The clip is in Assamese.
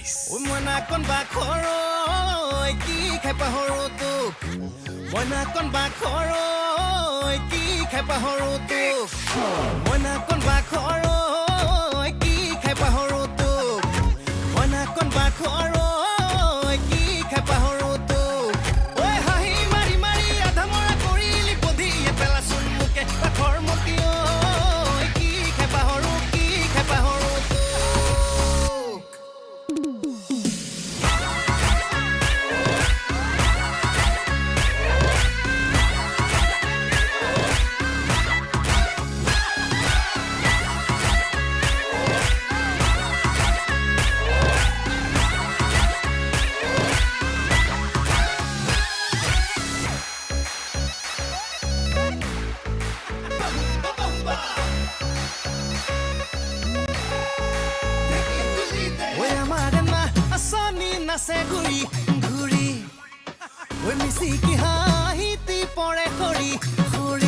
মনা কোন বাখৰৈ কি খাই পাহৰো তোক মনা কোন বাখৰৈ কি খাই পাহৰো তোক মনা কোন বাখৰৈ কি খাই পাহৰো তোক মনা কোন বাখৰৈ কি খাই পাহৰো তোক ঐ হাঁহি মাৰি মাৰি আধা মৰা কৰিলি বধিয়ে পেলাচোন মোকে বাখৰ মতি ঐ কি খাই পাহৰো তোক নাচে ঘূৰি ঘূৰি ঐ মিচিকি হাঁহিতি পৰে খৰি খৰি